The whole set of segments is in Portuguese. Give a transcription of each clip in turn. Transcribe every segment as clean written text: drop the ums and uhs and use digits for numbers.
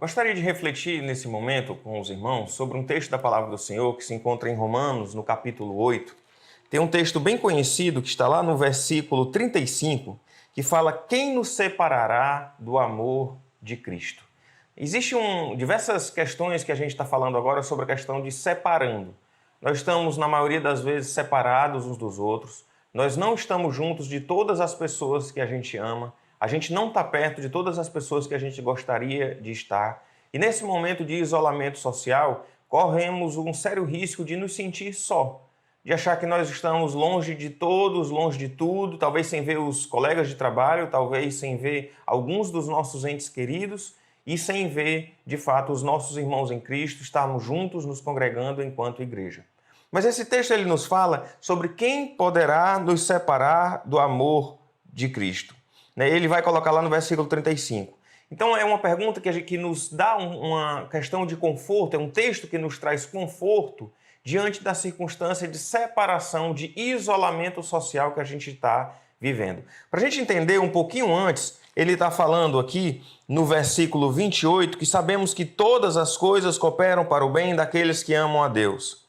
Gostaria de refletir nesse momento com os irmãos sobre um texto da Palavra do Senhor que se encontra em Romanos, no capítulo 8. Tem um texto bem conhecido que está lá no versículo 35, que fala: quem nos separará do amor de Cristo? Existem diversas questões que a gente está falando agora sobre a questão de separando. Nós estamos, na maioria das vezes, separados uns dos outros. Nós não estamos juntos de todas as pessoas que a gente ama. A gente não está perto de todas as pessoas que a gente gostaria de estar. E nesse momento de isolamento social, corremos um sério risco de nos sentir só, de achar que nós estamos longe de todos, longe de tudo, talvez sem ver os colegas de trabalho, talvez sem ver alguns dos nossos entes queridos e sem ver, de fato, os nossos irmãos em Cristo, estarmos juntos nos congregando enquanto igreja. Mas esse texto ele nos fala sobre quem poderá nos separar do amor de Cristo. Ele vai colocar lá no versículo 35. Então é uma pergunta que nos dá uma questão de conforto, é um texto que nos traz conforto diante da circunstância de separação, de isolamento social que a gente está vivendo. Para a gente entender um pouquinho antes, ele está falando aqui no versículo 28 que sabemos que todas as coisas cooperam para o bem daqueles que amam a Deus.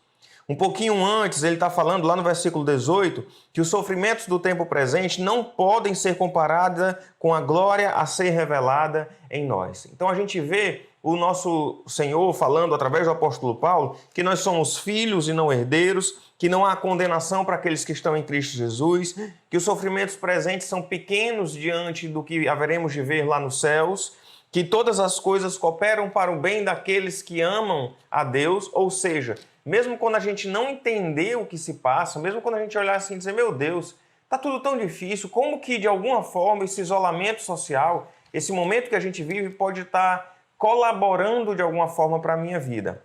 Um pouquinho antes, ele está falando lá no versículo 18 que os sofrimentos do tempo presente não podem ser comparados com a glória a ser revelada em nós. Então a gente vê o nosso Senhor falando através do apóstolo Paulo que nós somos filhos e não herdeiros, que não há condenação para aqueles que estão em Cristo Jesus, que os sofrimentos presentes são pequenos diante do que haveremos de ver lá nos céus, que todas as coisas cooperam para o bem daqueles que amam a Deus, ou seja, mesmo quando a gente não entender o que se passa, mesmo quando a gente olhar assim e dizer, meu Deus, está tudo tão difícil, como que de alguma forma esse isolamento social, esse momento que a gente vive pode estar colaborando de alguma forma para a minha vida?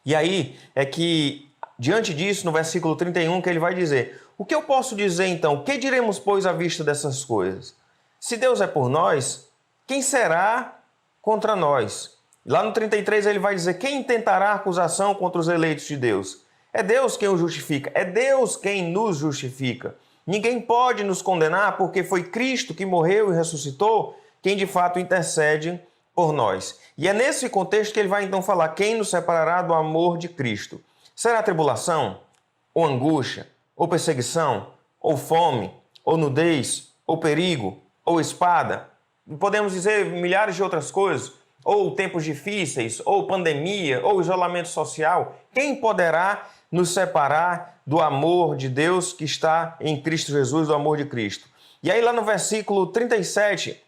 E aí é que, diante disso, no versículo 31, que ele vai dizer, o que eu posso dizer então? O que diremos, pois, à vista dessas coisas? Se Deus é por nós, quem será contra nós? Lá no 33 ele vai dizer, quem intentará acusação contra os eleitos de Deus? É Deus quem os justifica, é Deus quem nos justifica. Ninguém pode nos condenar porque foi Cristo que morreu e ressuscitou, quem de fato intercede por nós. E é nesse contexto que ele vai então falar, quem nos separará do amor de Cristo? Será tribulação? Ou angústia? Ou perseguição? Ou fome? Ou nudez? Ou perigo? Ou espada? Podemos dizer milhares de outras coisas, ou tempos difíceis, ou pandemia, ou isolamento social. Quem poderá nos separar do amor de Deus que está em Cristo Jesus, do amor de Cristo? E aí lá no versículo 37,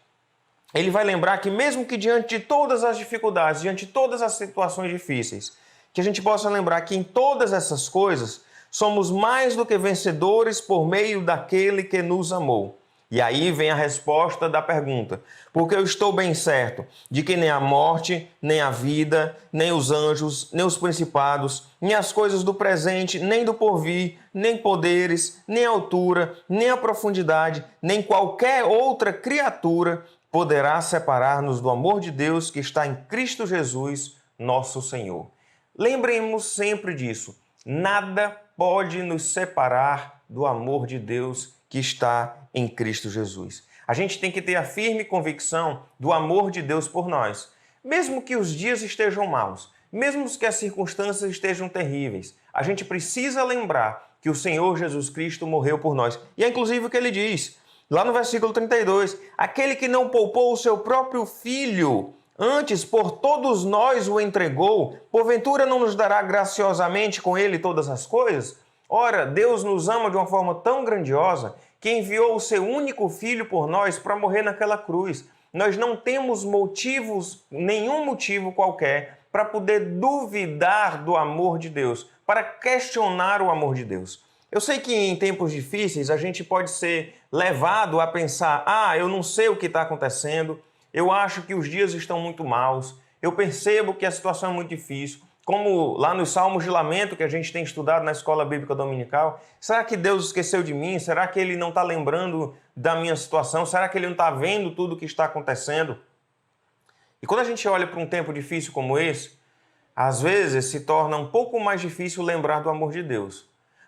ele vai lembrar que mesmo que diante de todas as dificuldades, diante de todas as situações difíceis, que a gente possa lembrar que em todas essas coisas somos mais do que vencedores por meio daquele que nos amou. E aí vem a resposta da pergunta, porque eu estou bem certo de que nem a morte, nem a vida, nem os anjos, nem os principados, nem as coisas do presente, nem do porvir, nem poderes, nem a altura, nem a profundidade, nem qualquer outra criatura poderá separar-nos do amor de Deus que está em Cristo Jesus, nosso Senhor. Lembremos sempre disso, nada pode nos separar do amor de Deus que está em Cristo Jesus. A gente tem que ter a firme convicção do amor de Deus por nós. Mesmo que os dias estejam maus, mesmo que as circunstâncias estejam terríveis, a gente precisa lembrar que o Senhor Jesus Cristo morreu por nós. E é inclusive o que ele diz, lá no versículo 32, aquele que não poupou o seu próprio filho, antes por todos nós o entregou, porventura não nos dará graciosamente com ele todas as coisas? Ora, Deus nos ama de uma forma tão grandiosa que enviou o seu único filho por nós para morrer naquela cruz. Nós não temos nenhum motivo qualquer para poder duvidar do amor de Deus, para questionar o amor de Deus. Eu sei que em tempos difíceis a gente pode ser levado a pensar, eu não sei o que está acontecendo, eu acho que os dias estão muito maus, eu percebo que a situação é muito difícil. Como lá nos Salmos de Lamento que a gente tem estudado na Escola Bíblica Dominical, será que Deus esqueceu de mim? Será que Ele não está lembrando da minha situação? Será que Ele não está vendo tudo o que está acontecendo? E quando a gente olha para um tempo difícil como esse, às vezes se torna um pouco mais difícil lembrar do amor de Deus.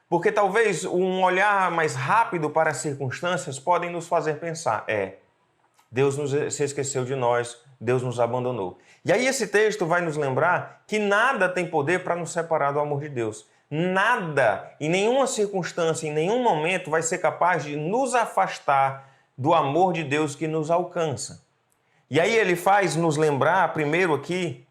Porque talvez um olhar mais rápido para as circunstâncias podem nos fazer pensar, Deus se esqueceu de nós, Deus nos abandonou. E aí esse texto vai nos lembrar que nada tem poder para nos separar do amor de Deus. Nada, em nenhuma circunstância, em nenhum momento vai ser capaz de nos afastar do amor de Deus que nos alcança. E aí ele faz nos lembrar, primeiro aqui,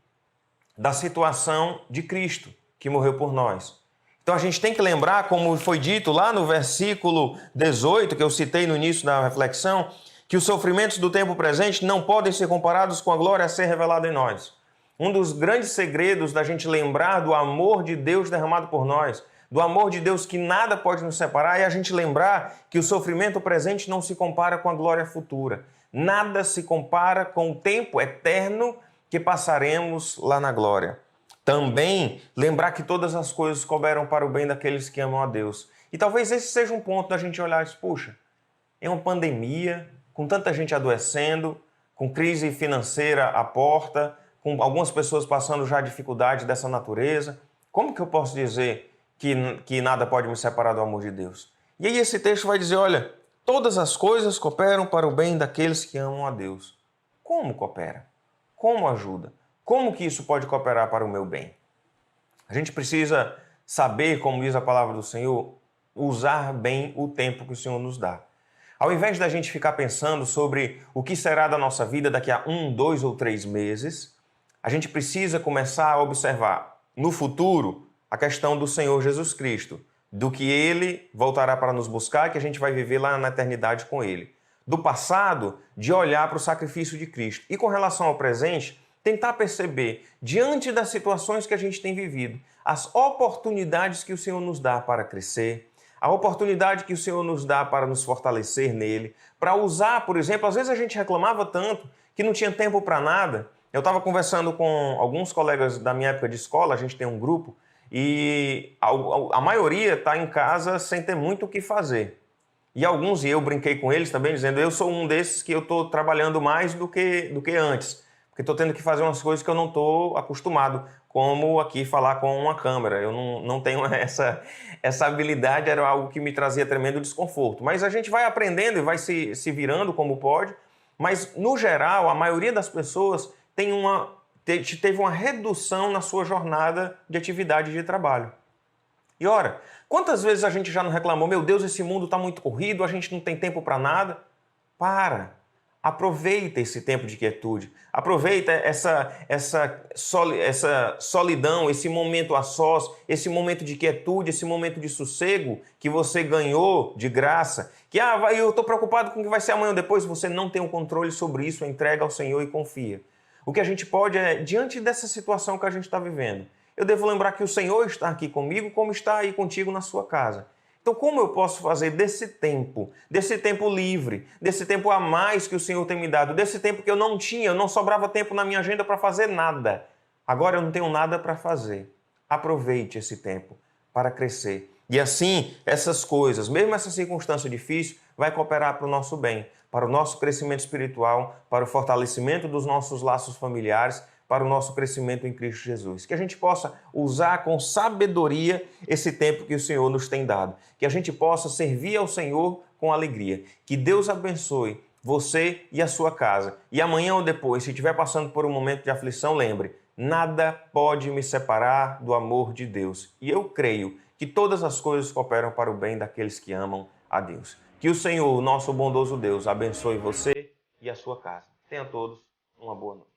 da situação de Cristo, que morreu por nós. Então a gente tem que lembrar, como foi dito lá no versículo 18, que eu citei no início da reflexão, que os sofrimentos do tempo presente não podem ser comparados com a glória a ser revelada em nós. Um dos grandes segredos da gente lembrar do amor de Deus derramado por nós, do amor de Deus que nada pode nos separar, é a gente lembrar que o sofrimento presente não se compara com a glória futura. Nada se compara com o tempo eterno que passaremos lá na glória. Também lembrar que todas as coisas cooperam para o bem daqueles que amam a Deus. E talvez esse seja um ponto da gente olhar e dizer, puxa, é uma pandemia, com tanta gente adoecendo, com crise financeira à porta, com algumas pessoas passando já dificuldade dessa natureza. Como que eu posso dizer que nada pode me separar do amor de Deus? E aí esse texto vai dizer, olha, todas as coisas cooperam para o bem daqueles que amam a Deus. Como coopera? Como ajuda? Como que isso pode cooperar para o meu bem? A gente precisa saber, como diz a palavra do Senhor, usar bem o tempo que o Senhor nos dá. Ao invés da gente ficar pensando sobre o que será da nossa vida daqui a 1, 2 ou 3 meses, a gente precisa começar a observar no futuro a questão do Senhor Jesus Cristo, do que Ele voltará para nos buscar, que a gente vai viver lá na eternidade com Ele. Do passado, de olhar para o sacrifício de Cristo. E com relação ao presente, tentar perceber, diante das situações que a gente tem vivido, as oportunidades que o Senhor nos dá para crescer, a oportunidade que o Senhor nos dá para nos fortalecer nele, para usar, por exemplo, às vezes a gente reclamava tanto que não tinha tempo para nada. Eu estava conversando com alguns colegas da minha época de escola, a gente tem um grupo, e a maioria está em casa sem ter muito o que fazer. E alguns, e eu brinquei com eles também, dizendo, eu sou um desses que eu estou trabalhando mais do que antes. Porque estou tendo que fazer umas coisas que eu não estou acostumado, como aqui falar com uma câmera. Eu não tenho essa habilidade, era algo que me trazia tremendo desconforto. Mas a gente vai aprendendo e vai se virando como pode. Mas, no geral, a maioria das pessoas teve uma redução na sua jornada de atividade de trabalho. E ora, quantas vezes a gente já não reclamou, meu Deus, esse mundo está muito corrido, a gente não tem tempo para nada? Aproveita esse tempo de quietude, aproveita essa solidão, esse momento a sós, esse momento de quietude, esse momento de sossego que você ganhou de graça, que eu estou preocupado com o que vai ser amanhã ou depois, você não tem o controle sobre isso, entrega ao Senhor e confia. O que a gente pode é, diante dessa situação que a gente está vivendo, eu devo lembrar que o Senhor está aqui comigo, como está aí contigo na sua casa. Então, como eu posso fazer desse tempo livre, desse tempo a mais que o Senhor tem me dado, desse tempo que eu não sobrava tempo na minha agenda para fazer nada. Agora eu não tenho nada para fazer. Aproveite esse tempo para crescer. E assim, essas coisas, mesmo essa circunstância difícil, vai cooperar para o nosso bem, para o nosso crescimento espiritual, para o fortalecimento dos nossos laços familiares, para o nosso crescimento em Cristo Jesus. Que a gente possa usar com sabedoria esse tempo que o Senhor nos tem dado. Que a gente possa servir ao Senhor com alegria. Que Deus abençoe você e a sua casa. E amanhã ou depois, se estiver passando por um momento de aflição, lembre, nada pode me separar do amor de Deus. E eu creio que todas as coisas cooperam para o bem daqueles que amam a Deus. Que o Senhor, nosso bondoso Deus, abençoe você e a sua casa. Tenham todos uma boa noite.